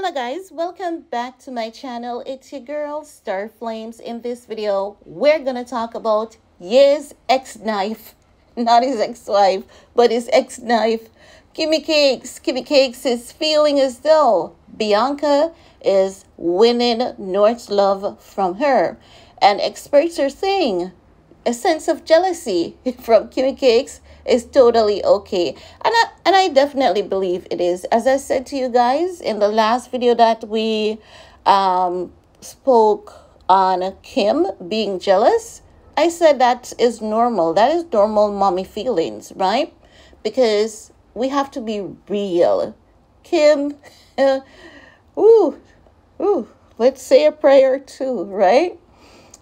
Hello guys, welcome back to my channel. It's your girl Star Flames. In this video we're gonna talk about Ye's ex-knife, not his ex-wife but his ex-knife, Kimmy Cakes. Kimmy Cakes is feeling as though Bianca is winning North's love from her, and experts are saying a sense of jealousy from Kimmy Cakes is totally okay. And I definitely believe it is. As I said to you guys in the last video that we spoke on Kim being jealous, I said that is normal. That is normal mommy feelings, right? Because we have to be real. Kim, ooh, let's say a prayer too, right?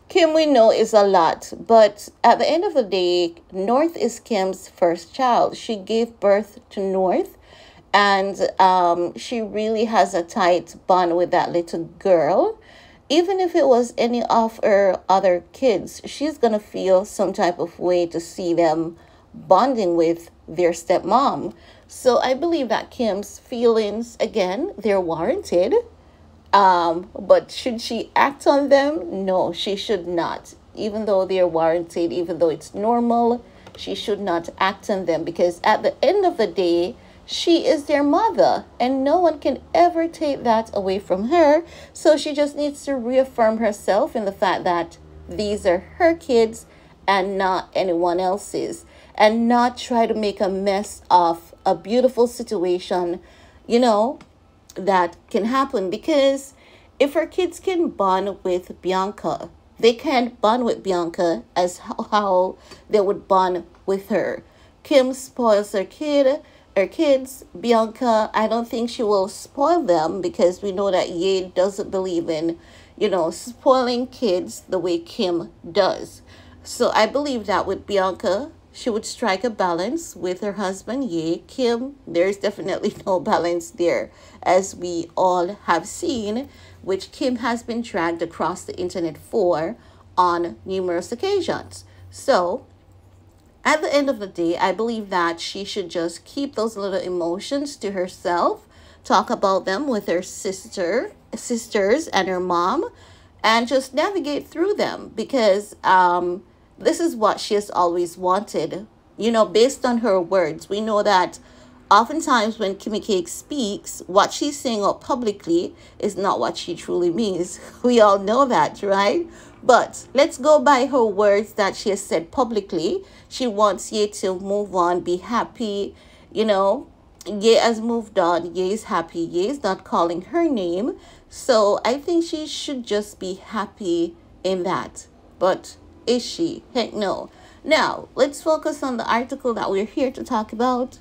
Kim, we know, is a lot, but at the end of the day, North is Kim's first child. She gave birth to North, and she really has a tight bond with that little girl. Even if it was any of her other kids, she's going to feel some type of way to see them bonding with their stepmom. So I believe that Kim's feelings, again, they're warranted. But should she act on them? No, she should not. Even though they're warranted, even though it's normal, she should not act on them, because at the end of the day, she is their mother and no one can ever take that away from her. So she just needs to reaffirm herself in the fact that these are her kids and not anyone else's, and not try to make a mess of a beautiful situation, you know, that can happen. Because if her kids can bond with Bianca, they can't bond with Bianca as how they would bond with her. Kim spoils her kids. Bianca, I don't think she will spoil them, because we know that Ye doesn't believe in, you know, spoiling kids the way Kim does. So I believe that with Bianca, she would strike a balance with her husband, Ye. Kim, there's definitely no balance there, as we all have seen, which Kim has been dragged across the internet for on numerous occasions. So at the end of the day, I believe that she should just keep those little emotions to herself, talk about them with her sisters and her mom, and just navigate through them, because this is what she has always wanted. You know, based on her words, we know that oftentimes when Kimmy Cake speaks, what she's saying out publicly is not what she truly means. We all know that, right? But let's go by her words that she has said publicly. She wants Ye to move on, be happy. You know, Ye has moved on. Ye is happy. Ye is not calling her name. So I think she should just be happy in that. But is she? Heck no. Now, let's focus on the article that we're here to talk about.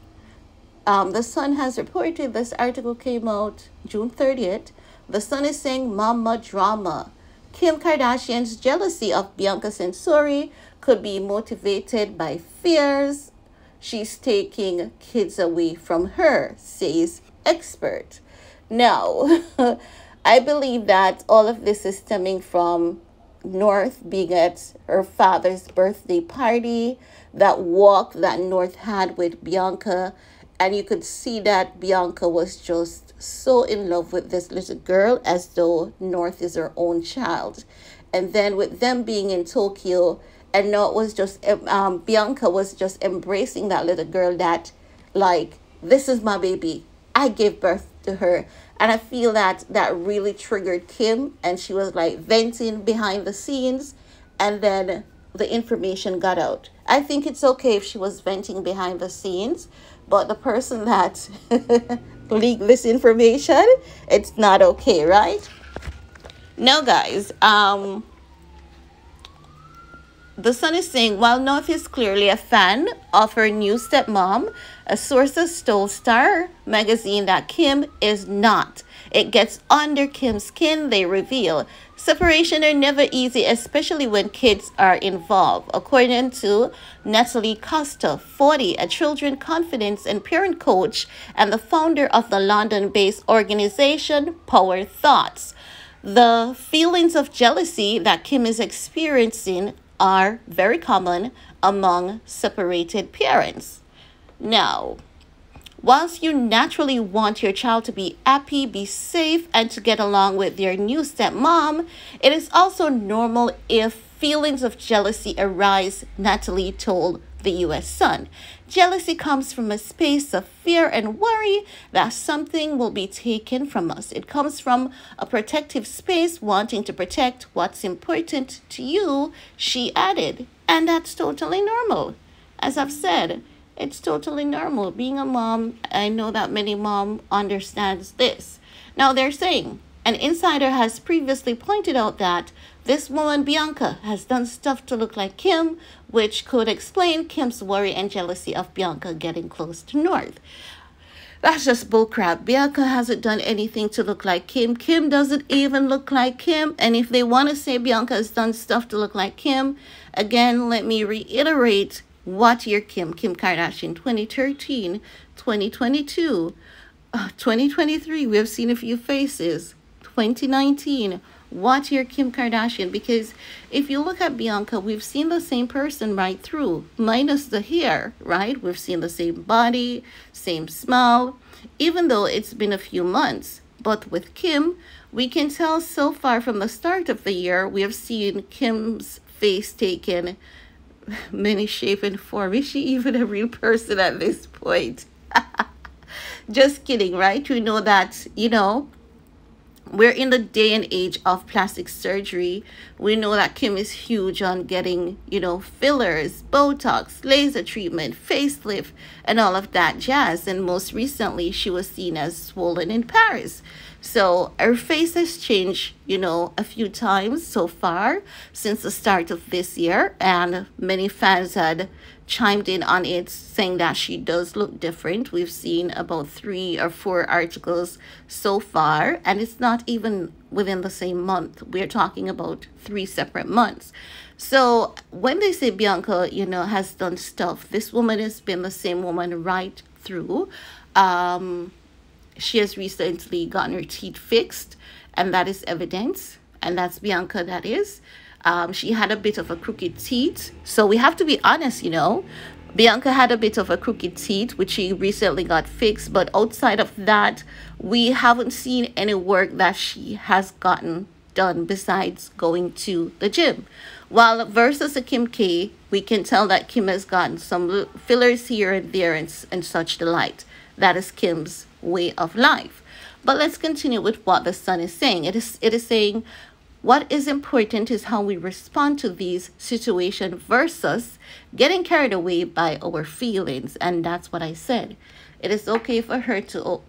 The Sun has reported, this article came out June 30th. The Sun is saying mama drama. Kim Kardashian's jealousy of Bianca Censori could be motivated by fears she's taking kids away from her, says expert. Now, I believe that all of this is stemming from North being at her father's birthday party, that walk that North had with Bianca, and you could see that Bianca was just so in love with this little girl, as though North is her own child. And then with them being in Tokyo, and now it was just Bianca was just embracing that little girl, that like, this is my baby, I gave birth to her. And I feel that that really triggered Kim, and she was like venting behind the scenes, and then the information got out. I think it's okay if she was venting behind the scenes, but the person that leaked this information, it's not okay, right? Now guys, the Sun is saying, while North is clearly a fan of her new stepmom, a sources told Star magazine that Kim is not. It gets under Kim's skin, they reveal. Separation are never easy, especially when kids are involved. According to Natalie Costa, 40, a children confidence and parent coach and the founder of the London-based organization Power Thoughts. The feelings of jealousy that Kim is experiencing are very common among separated parents. Now, Whilst you naturally want your child to be happy, be safe, and to get along with their new stepmom, it is also normal if feelings of jealousy arise, Natalie told the U.S. Sun. Jealousy comes from a space of fear and worry that something will be taken from us. It comes from a protective space wanting to protect what's important to you, she added. And that's totally normal. As I've said, it's totally normal. Being a mom, I know that many mom understands this. Now they're saying, an insider has previously pointed out that this woman, Bianca, has done stuff to look like Kim, which could explain Kim's worry and jealousy of Bianca getting close to North. That's just bullcrap. Bianca hasn't done anything to look like Kim. Kim doesn't even look like Kim. And if they want to say Bianca has done stuff to look like Kim, again, let me reiterate, what year Kim? Kim Kardashian, 2013, 2022, 2023. We have seen a few faces. 2019. What year Kim Kardashian? Because if you look at Bianca, we've seen the same person right through, minus the hair, right? We've seen the same body, same smile, even though it's been a few months. But with Kim, we can tell so far from the start of the year, we have seen Kim's face taken many shape and form. Is she even a real person at this point? Just kidding, right? We know that, we're in the day and age of plastic surgery. We know that Kim is huge on getting, fillers, Botox, laser treatment, facelift, and all of that jazz. And most recently, she was seen as swollen in Paris. So her face has changed, a few times so far since the start of this year. And many fans had chimed in on it, saying that she does look different. We've seen about 3 or 4 articles so far, and it's not even within the same month. We're talking about 3 separate months. So when they say Bianca, has done stuff, this woman has been the same woman right through. She has recently gotten her teeth fixed, and that is evidence. And that's Bianca, that is. She had a bit of a crooked teeth. So we have to be honest, Bianca had a bit of a crooked teeth, which she recently got fixed. But outside of that, we haven't seen any work that she has gotten done besides going to the gym. While versus a Kim K, we can tell that Kim has gotten some fillers here and there and such delight. That is Kim's way of life. But let's continue with what the Sun is saying. It is saying, what is important is how we respond to these situations versus getting carried away by our feelings. And that's what I said. It is okay for her to,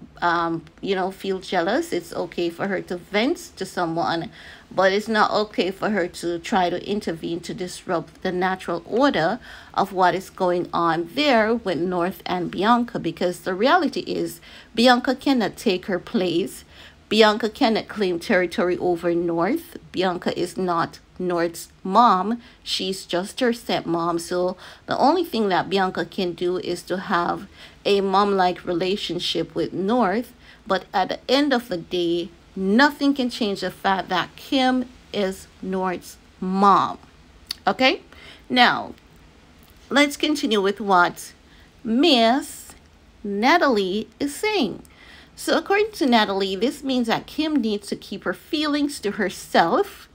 feel jealous. It's okay for her to vent to someone, but it's not okay for her to try to intervene to disrupt the natural order of what is going on there with North and Bianca, because the reality is Bianca cannot take her place. Bianca cannot claim territory over North. Bianca is not North's mom. She's just her stepmom. So the only thing that Bianca can do is to have a mom-like relationship with North. But at the end of the day, nothing can change the fact that Kim is North's mom. Okay? Now, let's continue with what Miss Natalie is saying. So according to Natalie, this means that Kim needs to keep her feelings to herself,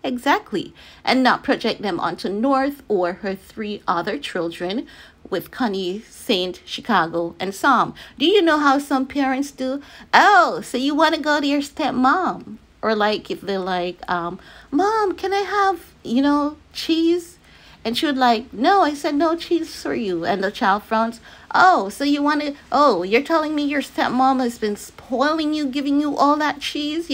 exactly, and not project them onto North or her 3 other children with Kanye, Saint, Chicago, and Sam. Do you know how some parents do? Oh, so you want to go to your stepmom? Or like if they're like, Mom, can I have, cheese? And she would like, no, I said no cheese for you. And the child frowns. Oh, so you want to, you're telling me your stepmom has been spoiling you, giving you all that cheese,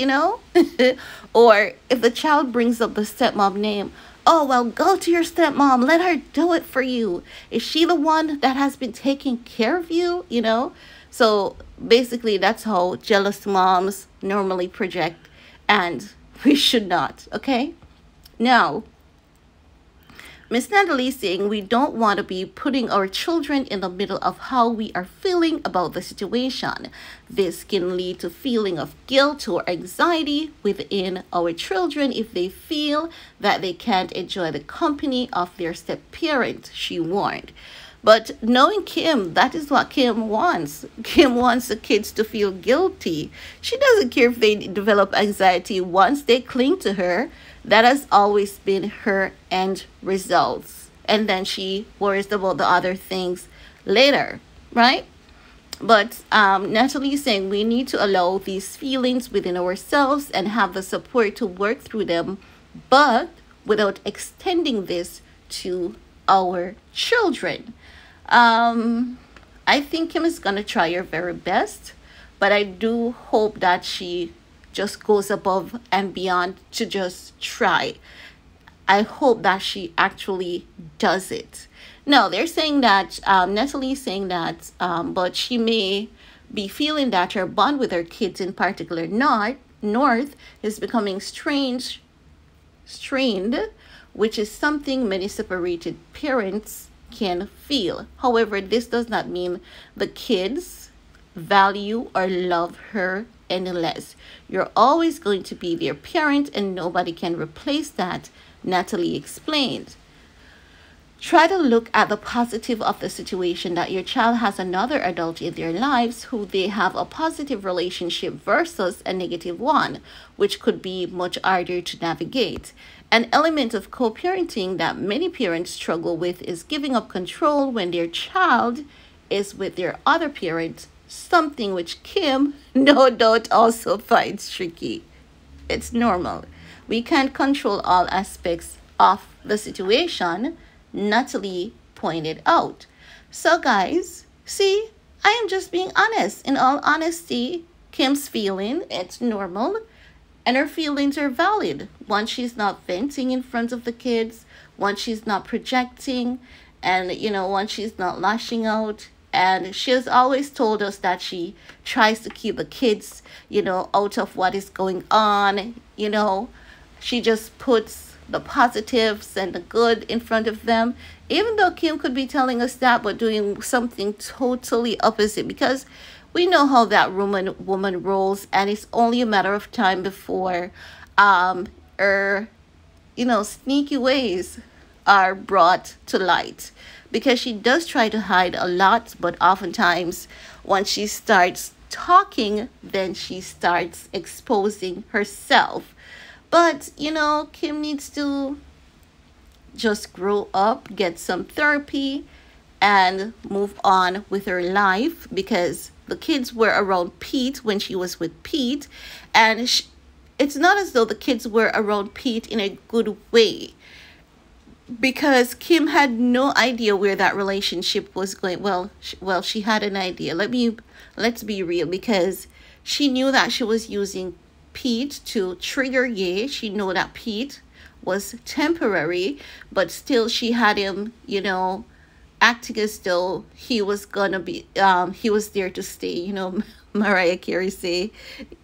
Or if the child brings up the stepmom name, oh, well, go to your stepmom. Let her do it for you. Is she the one that has been taking care of you, So basically, that's how jealous moms normally project. And we should not, okay? Now, Miss Natalie is saying we don't want to be putting our children in the middle of how we are feeling about the situation. This can lead to feeling of guilt or anxiety within our children if they feel that they can't enjoy the company of their step-parent, she warned. But knowing Kim, that is what Kim wants. Kim wants the kids to feel guilty. She doesn't care if they develop anxiety once they cling to her. That has always been her end results. And then she worries about the other things later, right? But Natalie is saying we need to allow these feelings within ourselves and have the support to work through them, but without extending this to our children. I think Kim is going to try her very best, but I do hope that she just goes above and beyond to just try. I hope that she actually does it. No, they're saying that, Natalie's saying that, but she may be feeling that her bond with her kids, in particular, North, is becoming strained, which is something many separated parents can feel. However, this does not mean the kids value or love her any less. You're always going to be their parent, and nobody can replace that, Natalie explained. Try to look at the positive of the situation, that your child has another adult in their lives who they have a positive relationship versus a negative one, which could be much harder to navigate. An element of co-parenting that many parents struggle with is giving up control when their child is with their other parent, something which Kim, no doubt, also finds tricky. It's normal. We can't control all aspects of the situation, Natalie pointed out. So guys, see, I am just being honest. In all honesty, Kim's feeling, it's normal, and her feelings are valid. Once she's not venting in front of the kids, once she's not projecting, and once she's not lashing out. And she has always told us that she tries to keep the kids, out of what is going on. She just puts the positives and the good in front of them, even though Kim could be telling us that, but doing something totally opposite, because we know how that woman rolls, and it's only a matter of time before her sneaky ways are brought to light, because she does try to hide a lot, but oftentimes once she starts talking, then she starts exposing herself. But, Kim needs to just grow up, get some therapy, and move on with her life, because the kids were around Pete when she was with Pete. And it's not as though the kids were around Pete in a good way, because Kim had no idea where that relationship was going. Well, she had an idea. Let's be real, because she knew that she was using Pete to trigger Ye. She knew that Pete was temporary, but still she had him, acting as though he was gonna be, he was there to stay. Mariah Carey say,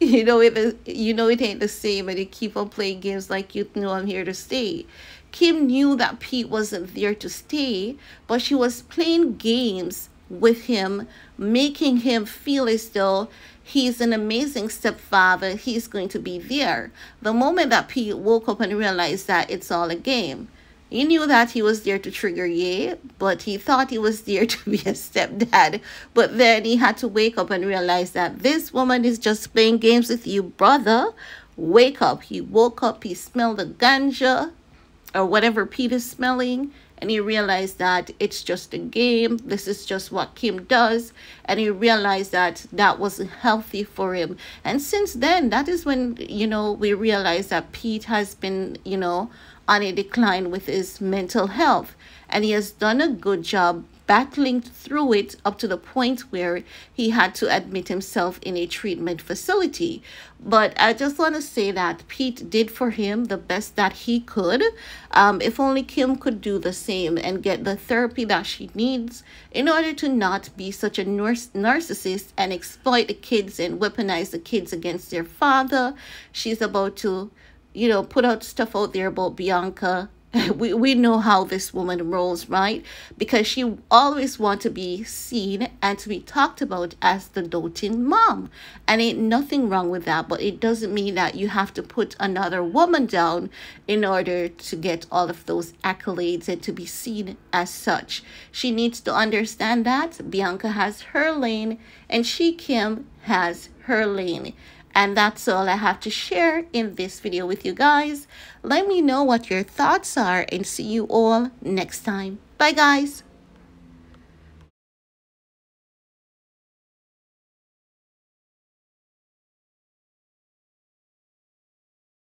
it ain't the same, and you keep on playing games like you know I'm here to stay. Kim knew that Pete wasn't there to stay, but she was playing games with him, making him feel as though he's an amazing stepfather. He's going to be there. The moment that Pete woke up and realized that it's all a game, he knew that he was there to trigger Ye, but he thought he was there to be a stepdad. But then he had to wake up and realize that this woman is just playing games with you, brother. Wake up. He woke up, he smelled the ganja or whatever Pete is smelling, and he realized that it's just a game. This is just what Kim does. And he realized that that wasn't healthy for him. And since then, that is when, we realized that Pete has been, on a decline with his mental health. And he has done a good job battling through it up to the point where he had to admit himself in a treatment facility. But I just want to say that Pete did for him the best that he could. If only Kim could do the same and get the therapy that she needs in order to not be such a narcissist and exploit the kids and weaponize the kids against their father. She's about to put out stuff out there about Bianca we know how this woman rolls, right? Because she always wants to be seen and to be talked about as the doting mom. And ain't nothing wrong with that, but it doesn't mean that you have to put another woman down in order to get all of those accolades and to be seen as such. She needs to understand that Bianca has her lane and Kim has her lane. And that's all I have to share in this video with you guys. Let me know what your thoughts are and see you all next time. Bye, guys.